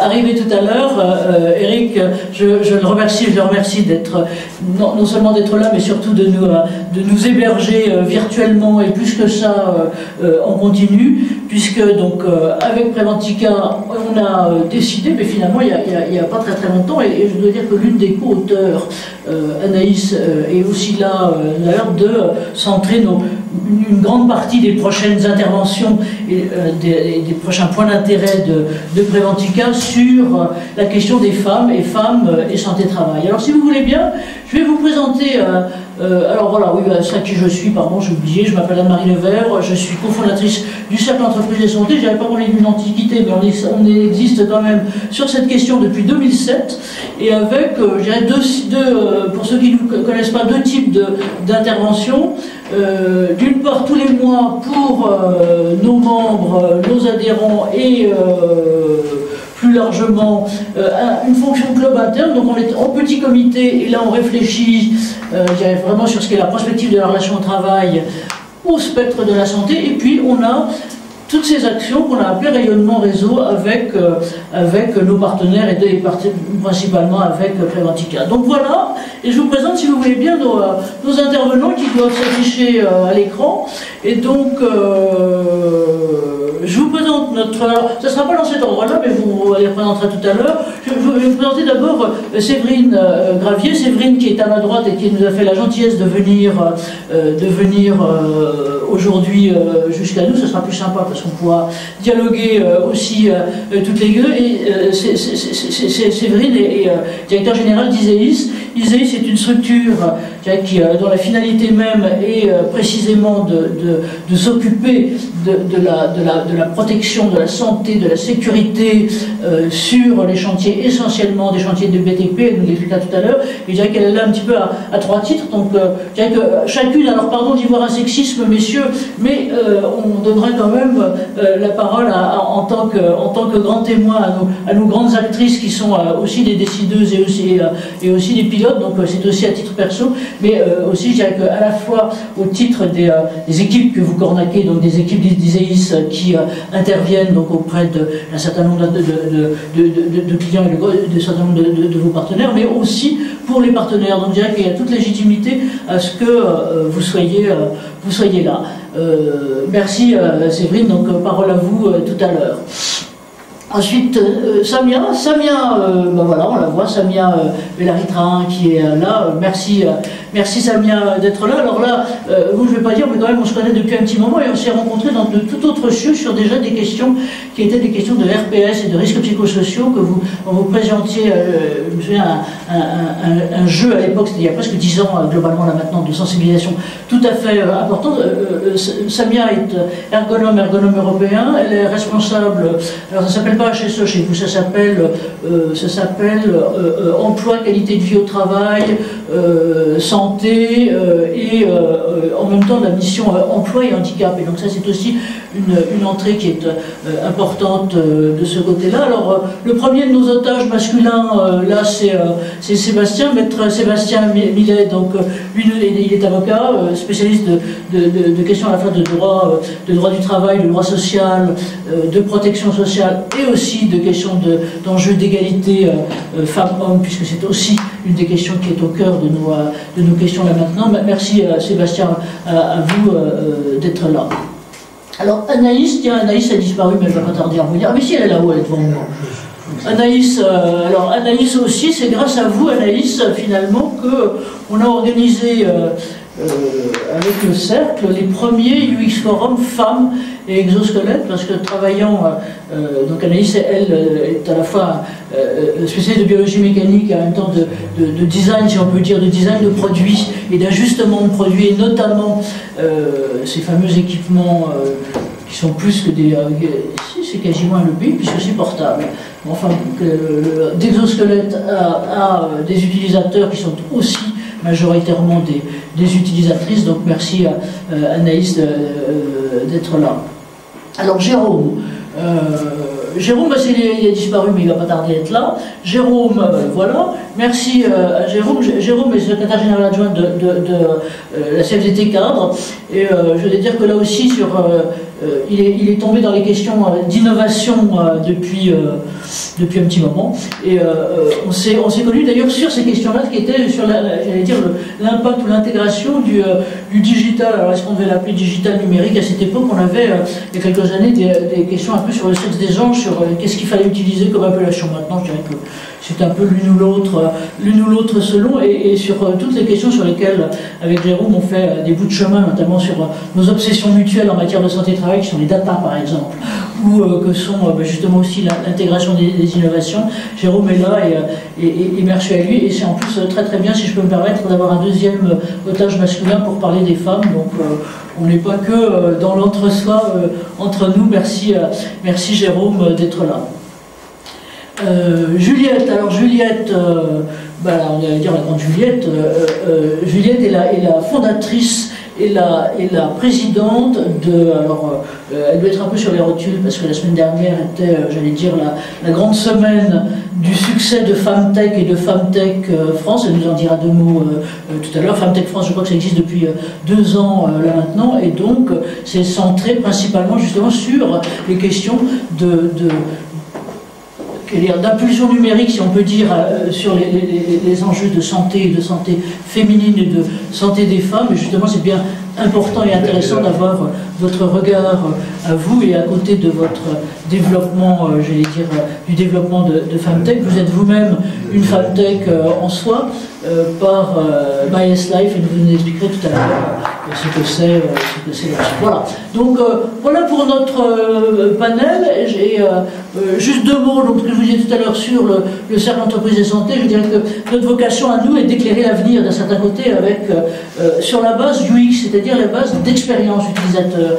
arrivé tout à l'heure. Eric, je le remercie d'être, non seulement d'être là, mais surtout de nous héberger virtuellement et plus que ça en continu, puisque donc avec Preventica, on a décidé, mais finalement il n'y a pas très longtemps, et je dois dire que l'une des co-auteurs, Anaïs, est aussi là d'ailleurs, de centrer une grande partie des prochaines interventions et des prochains points d'intérêt de Preventica sur la question des femmes et santé-travail. Alors si vous voulez bien, je vais vous présenter, alors voilà, oui, ça qui je suis, pardon, j'ai oublié, je m'appelle Anne-Marie Levert, je suis cofondatrice du Cercle Entreprises et Santé, je n'avais pas parlé d'une antiquité, mais on existe quand même sur cette question depuis 2007, et avec, je dirais, pour ceux qui ne connaissent pas, deux types d'interventions. D'une part, tous les mois, pour nos membres, nos adhérents et plus largement une fonction club interne. Donc on est en petit comité et là on réfléchit vraiment sur ce qu'est la prospective de la relation au travail au spectre de la santé. Et puis on a toutes ces actions qu'on a appelées rayonnement réseau avec nos partenaires et principalement avec Preventica. Donc voilà, et je vous présente, si vous voulez bien, nos intervenants qui doivent s'afficher à l'écran. Et donc, je vous présente alors, ça ne sera pas dans cet ordre-là, mais vous les présenterez tout à l'heure. Je vais vous présenter d'abord Séverine Gravier. Séverine qui est à ma droite et qui nous a fait la gentillesse de venir aujourd'hui jusqu'à nous. Ce sera plus sympa parce qu'on pourra dialoguer aussi toutes les deux. Et Séverine est directeur général d'ISEIS. ISEIS est une structure dont la finalité même est précisément de s'occuper de la protection de la santé, de la sécurité sur les chantiers, essentiellement des chantiers de BTP, elle nous l'expliquera tout à l'heure. Je dirais qu'elle est là un petit peu à trois titres, donc je dirais que chacune, alors pardon d'y voir un sexisme, messieurs, mais on donnerait quand même la parole en tant que grand témoin à nos grandes actrices qui sont aussi des décideuses et aussi des pilotes, donc c'est aussi à titre perso, mais aussi je dirais qu'à la fois au titre des équipes que vous cornaquez, donc des équipes d'ISEIS qui interviennent donc auprès d'un certain nombre de clients et d'un certain nombre de vos partenaires, mais aussi pour les partenaires. Donc je dirais qu'il y a toute légitimité à ce que vous soyez là. Merci Séverine, donc parole à vous tout à l'heure. Ensuite, Samia, ben voilà, on la voit, Samia Bellaritrain qui est là. Merci Samia d'être là. Alors là, vous, je ne vais pas dire, mais quand même, on se connaît depuis un petit moment et on s'est rencontrés dans de tout autre cieux sur déjà des questions qui étaient des questions de RPS et de risques psychosociaux que vous présentiez, je me souviens, un jeu à l'époque, c'était il y a presque 10 ans, globalement là maintenant, de sensibilisation tout à fait importante. Samia est ergonome européen, elle est responsable, alors ça s'appelle pas HSE chez vous, ça s'appelle emploi, qualité de vie au travail, santé et en même temps la mission emploi et handicap. Et donc ça c'est aussi une entrée qui est importante de ce côté-là. Alors le premier de nos otages masculins, là c'est Sébastien, maître Sébastien Millet. Donc lui il est avocat, spécialiste de questions à la fois de droit du travail, de droit social, de protection sociale et aussi de questions d'enjeux d'égalité femmes-hommes, puisque c'est aussi une des questions qui est au cœur de nos questions là maintenant. Merci Sébastien à vous d'être là. Alors Anaïs, tiens, Anaïs a disparu, mais je ne vais pas tarder à revenir. Ah mais si, elle est là-haut, elle est devant moi. Anaïs, alors Anaïs aussi, c'est grâce à vous Anaïs finalement qu'on a organisé avec le Cercle les premiers UX Forum femmes et exosquelettes, parce que travaillant, donc Anaïs elle est à la fois spécialiste de biologie mécanique et en même temps de design, si on peut dire, de design de produits et d'ajustement de produits, et notamment ces fameux équipements qui sont plus que des... si, c'est quasiment un lobby, puisque c'est portable. Enfin, d'exosquelettes à des utilisateurs qui sont aussi majoritairement des utilisatrices. Donc merci à Anaïs d'être là. Alors Jérôme, Jérôme, il a disparu, mais il ne va pas tarder à être là. Jérôme, voilà. Merci à Jérôme. Jérôme est secrétaire général adjoint de la CFDT Cadre. Et je vais dire que là aussi, il est tombé dans les questions d'innovation depuis un petit moment. Et on s'est connus d'ailleurs sur ces questions-là, qui étaient sur l'impact ou l'intégration du digital. Alors, est-ce qu'on devait l'appeler digital numérique? À cette époque, on avait, il y a quelques années, des questions un peu sur le sexe des anges, sur qu'est-ce qu'il fallait utiliser comme appellation. Maintenant, je dirais que c'est un peu l'une ou l'autre selon, et sur toutes les questions sur lesquelles, avec Jérôme, on fait des bouts de chemin, notamment sur nos obsessions mutuelles en matière de santé et travail, qui sont les data, par exemple, ou que sont justement aussi l'intégration des innovations. Jérôme est là, et merci à lui, et c'est en plus très très bien, si je peux me permettre, d'avoir un deuxième otage masculin pour parler des femmes, donc on n'est pas que dans l'entre-soi entre nous. Merci Jérôme d'être là. Juliette, alors Juliette, on va dire la grande Juliette, Juliette est la fondatrice et la présidente de, alors elle doit être un peu sur les rotules parce que la semaine dernière était, j'allais dire, la grande semaine du succès de Femtech et de Femtech France. Elle nous en dira deux mots tout à l'heure. Femtech France, je crois que ça existe depuis 2 ans là maintenant, et donc c'est centré principalement justement sur les questions d'impulsion numérique, si on peut dire, sur les enjeux de santé féminine et de santé des femmes. Et justement, c'est bien important et intéressant d'avoir votre regard à vous, et à côté de votre développement, j'allais dire, du développement de Femtech. Vous êtes vous-même une Femtech en soi, par MyS Life, et vous nous expliquerez tout à l'heure ce que c'est. Voilà. Donc voilà pour notre panel. Et juste 2 mots, donc, ce que je vous disais tout à l'heure sur le cercle entreprise et santé. Je dirais que notre vocation à nous est d'éclairer l'avenir d'un certain côté avec, sur la base UX, c'est-à-dire la base d'expérience utilisateur.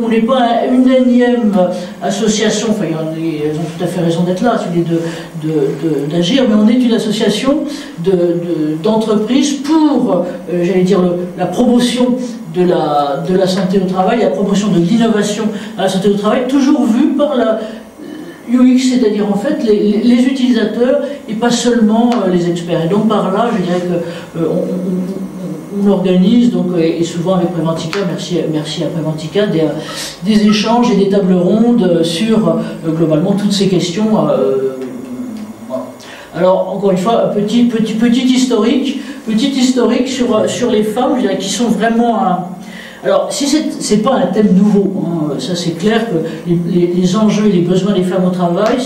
On n'est pas une énième association, enfin ils ont tout à fait raison d'être là, celui d'agir, mais on est une association d'entreprises pour, j'allais dire, la promotion de la santé au travail, la promotion de l'innovation à la santé au travail, toujours vue par la UX, c'est-à-dire en fait les utilisateurs et pas seulement les experts. Et donc par là, je dirais que on organise, donc, et souvent avec Préventica, merci à Préventica, des échanges et des tables rondes sur globalement toutes ces questions. Alors, encore une fois, petit historique sur les femmes, je dirais, qui sont vraiment alors, si c'est pas un thème nouveau, hein, ça c'est clair que les enjeux et les besoins des femmes au travail,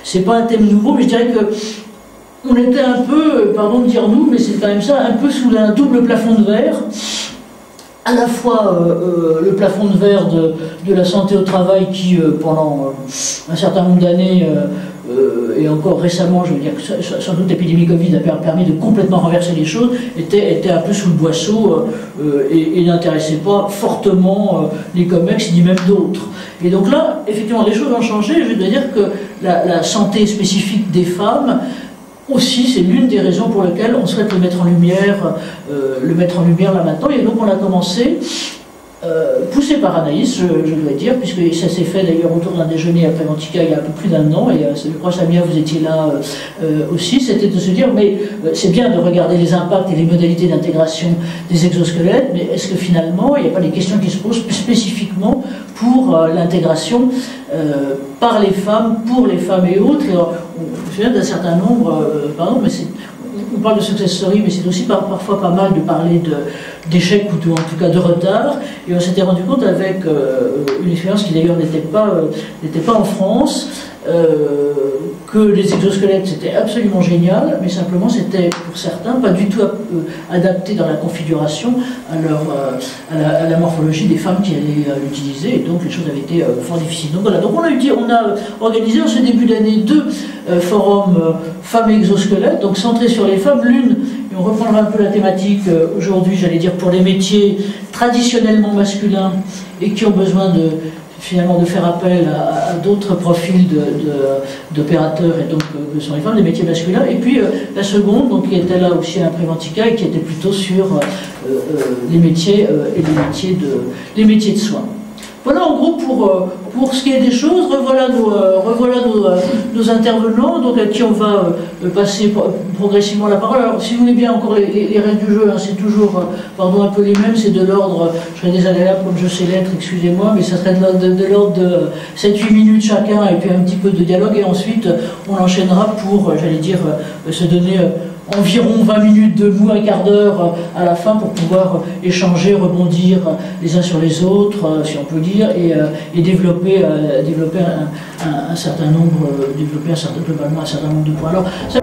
c'est pas un thème nouveau, mais je dirais que on était un peu, pardon de dire nous, mais c'est quand même ça, un peu sous un double plafond de verre. À la fois le plafond de verre de la santé au travail qui, pendant un certain nombre d'années, et encore récemment, je veux dire que sans doute l'épidémie Covid a permis de complètement renverser les choses, était un peu sous le boisseau et n'intéressait pas fortement les COMEX, ni même d'autres. Et donc là, effectivement, les choses ont changé. Je dois dire que la santé spécifique des femmes, aussi, c'est l'une des raisons pour lesquelles on souhaite le mettre en lumière là maintenant. Et donc on a commencé, poussé par Anaïs, je dois dire, puisque ça s'est fait d'ailleurs autour d'un déjeuner à Préventica il y a un peu plus d'1 an, et je crois, Samia, vous étiez là aussi, c'était de se dire, mais c'est bien de regarder les impacts et les modalités d'intégration des exosquelettes, mais est-ce que finalement, il n'y a pas des questions qui se posent plus spécifiquement pour l'intégration par les femmes, pour les femmes et autres. Et alors, on se souvient d'un certain nombre, pardon, mais on parle de success story, mais c'est aussi parfois pas mal de parler d'échecs ou en tout cas de retard. Et on s'était rendu compte avec une expérience qui d'ailleurs n'était pas en France, que les exosquelettes c'était absolument génial, mais simplement c'était pour certains pas du tout adapté dans la configuration à la morphologie des femmes qui allaient l'utiliser, et donc les choses avaient été fort difficiles. Donc voilà, donc on a organisé en ce début d'année 2 forums femmes et exosquelettes, donc centrés sur les femmes. L'une, et on reprendra un peu la thématique aujourd'hui, j'allais dire, pour les métiers traditionnellement masculins et qui ont besoin finalement de faire appel à d'autres profils d'opérateurs, et donc que sont les femmes, des métiers masculins. Et puis la seconde, donc, qui était là aussi à Préventica et qui était plutôt sur les métiers et les métiers de soins. Voilà en gros pour ce qui est des choses. Revoilà nos intervenants, donc à qui on va passer progressivement la parole. Alors si vous voulez bien encore les règles du jeu, hein, c'est toujours pardon, un peu les mêmes, c'est de l'ordre, je serais désagréable comme je sais l'être, excusez-moi, mais ça serait de l'ordre de 7-8 minutes chacun et puis un petit peu de dialogue et ensuite on enchaînera pour, j'allais dire, se donner environ 20 minutes de un quart d'heure à la fin pour pouvoir échanger, rebondir les uns sur les autres, si on peut dire, et développer un certain nombre, globalement un certain nombre de points. Alors, ça